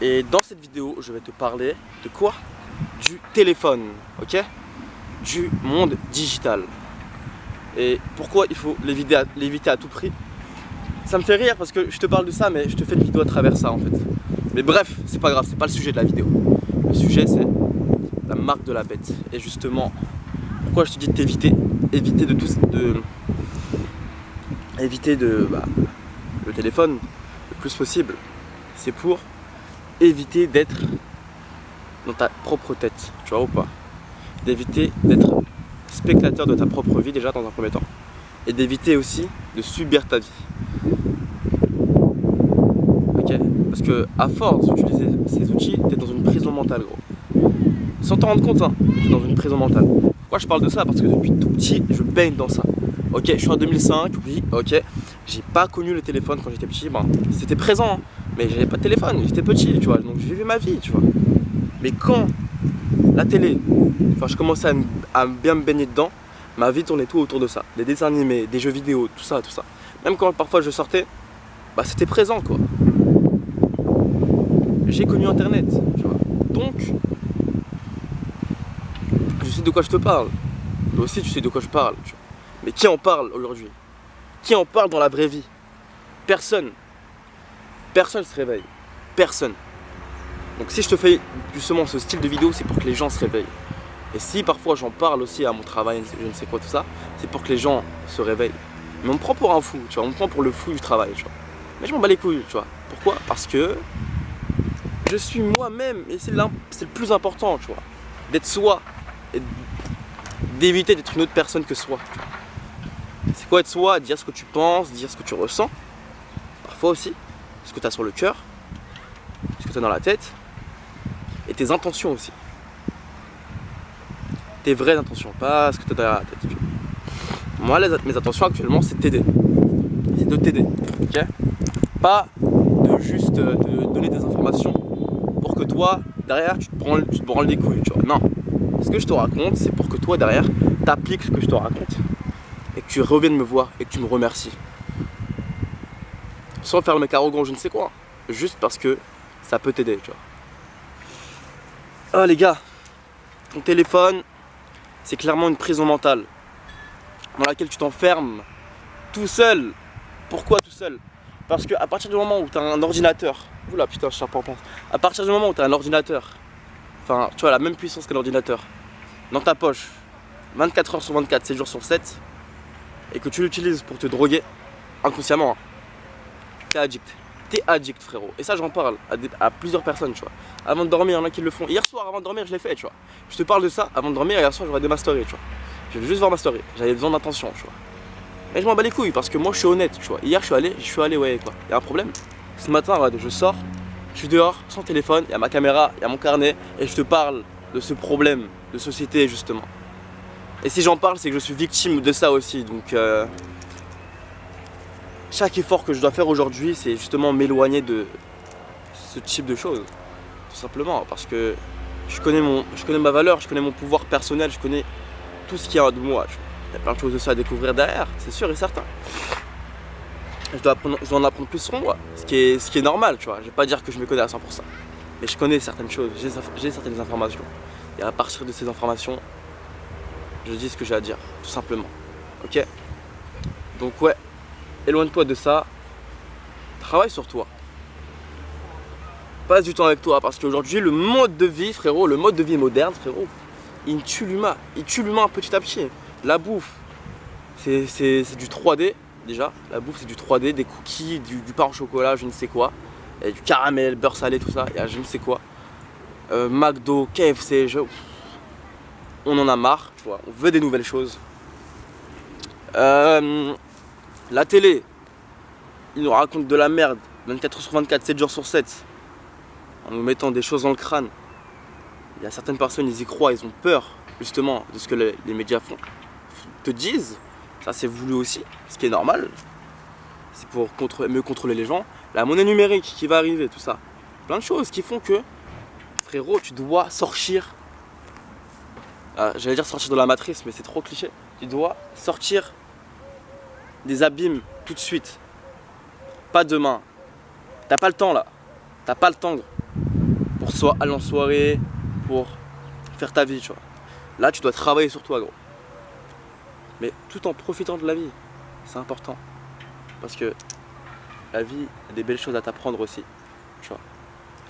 Et dans cette vidéo, je vais te parler de quoi? Du téléphone, ok? Du monde digital. Et pourquoi il faut l'éviter à tout prix? Ça me fait rire parce que je te parle de ça, mais je te fais une vidéo à travers ça en fait. Mais bref, c'est pas grave, c'est pas le sujet de la vidéo. Le sujet c'est la marque de la bête. Et justement, pourquoi je te dis de t'éviter? Éviter le téléphone le plus possible. C'est pour éviter d'être dans ta propre tête, tu vois ou pas? D'éviter d'être spectateur de ta propre vie déjà dans un premier temps. Et d'éviter aussi de subir ta vie. Ok? Parce que à force d'utiliser ces outils, tu es dans une prison mentale gros. Sans t'en rendre compte, hein, tu es dans une prison mentale. Pourquoi je parle de ça? Parce que depuis tout petit, je baigne dans ça. Ok, je suis en 2005, oui, ok. J'ai pas connu le téléphone quand j'étais petit. Bon, c'était présent, hein, mais j'avais pas de téléphone, j'étais petit, tu vois. Donc je vivais ma vie, tu vois. Mais quand la télé, enfin je commençais à bien me baigner dedans, ma vie tournait tout autour de ça. Des dessins animés, des jeux vidéo, tout ça, tout ça. Même quand parfois je sortais, bah c'était présent quoi. J'ai connu internet, tu vois. Donc, je sais de quoi je te parle. Toi aussi tu sais de quoi je parle, tu vois. Mais qui en parle aujourd'hui? Qui en parle dans la vraie vie? Personne. Personne se réveille. Personne. Donc si je te fais justement ce style de vidéo, c'est pour que les gens se réveillent. Et si parfois j'en parle aussi à mon travail, je ne sais quoi tout ça, c'est pour que les gens se réveillent. Mais on me prend pour un fou, tu vois, on me prend pour le fou du travail, tu vois. Mais je m'en bats les couilles, tu vois. Pourquoi? Parce que je suis moi-même et c'est le plus important, tu vois. D'être soi et d'éviter d'être une autre personne que soi. C'est quoi être soi? Dire ce que tu penses, dire ce que tu ressens. Parfois aussi, ce que tu as sur le cœur, ce que tu as dans la tête. Et tes intentions aussi. Tes vraies intentions, pas ce que tu as derrière la tête. Moi, mes intentions actuellement, c'est de t'aider. C'est de t'aider, ok? Pas de juste te donner des informations pour que toi, derrière, tu te branles les couilles, tu vois. Non. Ce que je te raconte, c'est pour que toi, derrière, t'appliques ce que je te raconte et que tu reviennes me voir et que tu me remercies. Sans faire le mec arrogant, je ne sais quoi. Juste parce que ça peut t'aider, tu vois. Ah les gars, ton téléphone, c'est clairement une prison mentale dans laquelle tu t'enfermes tout seul. Pourquoi tout seul? Parce que à partir du moment où tu as un ordinateur, oula putain je suis pas en place. À partir du moment où tu as un ordinateur, enfin tu vois la même puissance qu'un ordinateur, dans ta poche, 24 heures sur 24, 7 jours sur 7, et que tu l'utilises pour te droguer, inconsciemment, hein, t'es addict. T'es addict frérot. Et ça j'en parle à plusieurs personnes, tu vois. Avant de dormir, il y en a qui le font. Hier soir avant de dormir je l'ai fait, tu vois. Je te parle de ça, avant de dormir, hier soir j'aurais ma story, tu vois. Je vais juste voir ma story, j'avais besoin d'attention, tu vois. Mais je m'en bats les couilles parce que moi je suis honnête, tu vois. Hier je suis allé ouais quoi. Il y a un problème. Ce matin, regarde, je sors, je suis dehors, sans téléphone, il y a ma caméra, il y a mon carnet, et je te parle de ce problème de société justement. Et si j'en parle, c'est que je suis victime de ça aussi, donc chaque effort que je dois faire aujourd'hui, c'est justement m'éloigner de ce type de choses, tout simplement, parce que je connais ma valeur, je connais mon pouvoir personnel, je connais tout ce qu'il y a de moi. Il y a plein de choses de ça à découvrir derrière, c'est sûr et certain. Je dois en apprendre plus sur moi, ce qui est normal, tu vois. Je vais pas dire que je me connais à 100%, mais je connais certaines choses, j'ai certaines informations. Et à partir de ces informations, je dis ce que j'ai à dire, tout simplement. Ok? Donc ouais, éloigne-toi de ça, travaille sur toi. Passe du temps avec toi, parce qu'aujourd'hui, le mode de vie, frérot, le mode de vie moderne, frérot, il tue l'humain. Il tue l'humain petit à petit. La bouffe, c'est du 3D, déjà. La bouffe, c'est du 3D, des cookies, du pain au chocolat, je ne sais quoi. Et du caramel, beurre salé, tout ça, et je ne sais quoi. McDo, KFC, on en a marre, tu vois. On veut des nouvelles choses. La télé, ils nous racontent de la merde, 24 heures sur 24, 7 jours sur 7. En nous mettant des choses dans le crâne. Il y a certaines personnes, ils y croient, ils ont peur justement de ce que les médias te disent. Ça c'est voulu aussi, ce qui est normal. C'est pour mieux contrôler les gens. La monnaie numérique qui va arriver, tout ça. Plein de choses qui font que, frérot, tu dois sortir. J'allais dire sortir de la matrice, mais c'est trop cliché. Tu dois sortir des abîmes tout de suite. Pas demain. T'as pas le temps là. T'as pas le temps. pour soit aller en soirée, pour faire ta vie, tu vois. Là, tu dois travailler sur toi, gros. Mais tout en profitant de la vie, c'est important. Parce que la vie a des belles choses à t'apprendre aussi, tu vois.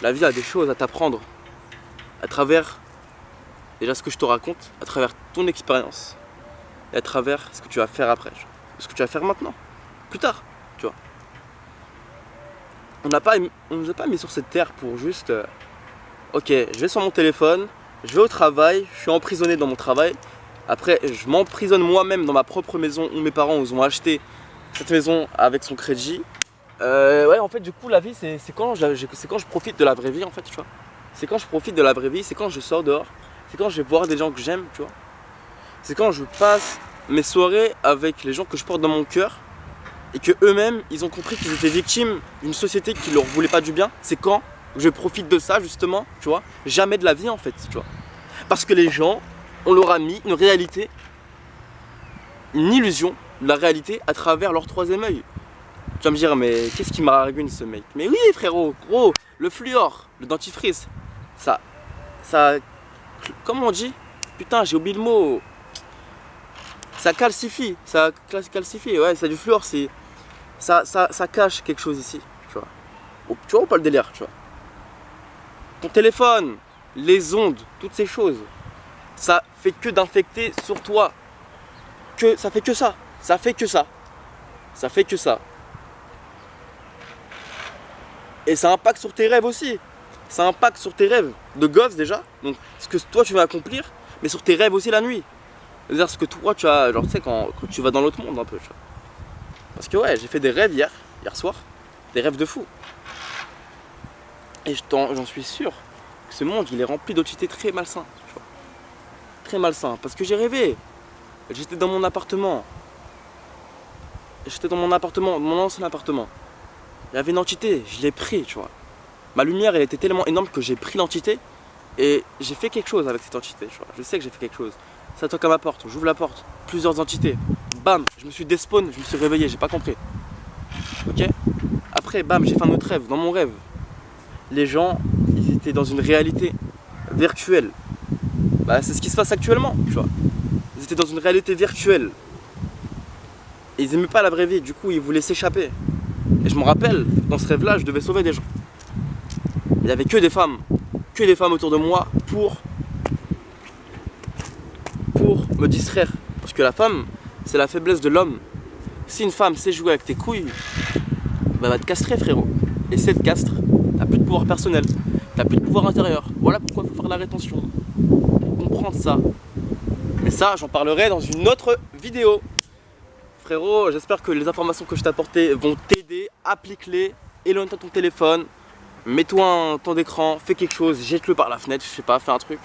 La vie a des choses à t'apprendre à travers, déjà ce que je te raconte, à travers ton expérience. Et à travers ce que tu vas faire après, tu vois. Ce que tu vas faire maintenant, plus tard, tu vois. On nous a pas mis sur cette terre pour juste ok, je vais sur mon téléphone, je vais au travail, je suis emprisonné dans mon travail. Après, je m'emprisonne moi-même dans ma propre maison où mes parents ont acheté cette maison avec son crédit. Ouais, en fait, du coup, la vie, c'est quand je profite de la vraie vie, en fait, tu vois. C'est quand je profite de la vraie vie, c'est quand je sors dehors, c'est quand je vais voir des gens que j'aime, tu vois. C'est quand je passe mes soirées avec les gens que je porte dans mon cœur et que eux-mêmes, ils ont compris qu'ils étaient victimes d'une société qui leur voulait pas du bien. C'est quand je profite de ça, justement, tu vois. Jamais de la vie, en fait, tu vois. Parce que les gens, on leur a mis une réalité, une illusion de la réalité à travers leur troisième œil. Tu vas me dire, mais qu'est-ce qui m'arrague ce mec? Mais oui, frérot, gros, le fluor, le dentifrice, ça, comment on dit? Putain, j'ai oublié le mot. Ça calcifie, ouais, c'est du fluor, ça cache quelque chose ici, tu vois. Tu vois ou pas le délire, tu vois. Ton téléphone, les ondes, toutes ces choses, ça fait que d'infecter sur toi. Ça fait que ça, ça fait que ça, ça fait que ça. Et ça impacte sur tes rêves aussi. Ça impacte sur tes rêves de gosse déjà, donc ce que toi tu vas accomplir, mais sur tes rêves aussi la nuit. C'est-à-dire ce que toi tu as, genre tu sais quand tu vas dans l'autre monde un peu, tu vois. Parce que ouais, j'ai fait des rêves hier soir, des rêves de fou. Et j'en suis sûr que ce monde il est rempli d'entités très malsains, tu vois. Très malsains, parce que j'ai rêvé. J'étais dans mon appartement. J'étais dans mon appartement, mon ancien appartement. Il y avait une entité, je l'ai pris, tu vois. Ma lumière elle était tellement énorme que j'ai pris l'entité et j'ai fait quelque chose avec cette entité, tu vois. Je sais que j'ai fait quelque chose. Ça toque à ma porte, j'ouvre la porte, plusieurs entités. Bam, je me suis despawn, je me suis réveillé, j'ai pas compris. Ok. Après, bam, j'ai fait un autre rêve. Dans mon rêve, les gens, ils étaient dans une réalité virtuelle. Bah, c'est ce qui se passe actuellement, tu vois. Ils étaient dans une réalité virtuelle. Et ils aimaient pas la vraie vie, du coup, ils voulaient s'échapper. Et je me rappelle, dans ce rêve-là, je devais sauver des gens. Il n'y avait que des femmes autour de moi pour me distraire. Parce que la femme, c'est la faiblesse de l'homme. Si une femme sait jouer avec tes couilles, bah, elle va te castrer, frérot. Et si elle te castre, t'as plus de pouvoir personnel, t'as plus de pouvoir intérieur. Voilà pourquoi il faut faire la rétention. Comprendre ça. Mais ça, j'en parlerai dans une autre vidéo. Frérot, j'espère que les informations que je t'ai apportées vont t'aider. Applique-les, éloigne-toi de ton téléphone, mets-toi un temps d'écran, fais quelque chose, jette-le par la fenêtre, je sais pas, fais un truc.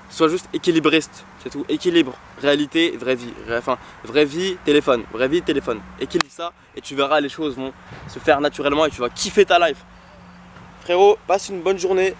Sois juste équilibriste, c'est tout. Équilibre, réalité, vraie vie. Enfin, vraie vie, téléphone. Vraie vie, téléphone. Équilibre ça et tu verras les choses vont se faire naturellement et tu vas kiffer ta life. Frérot, passe une bonne journée.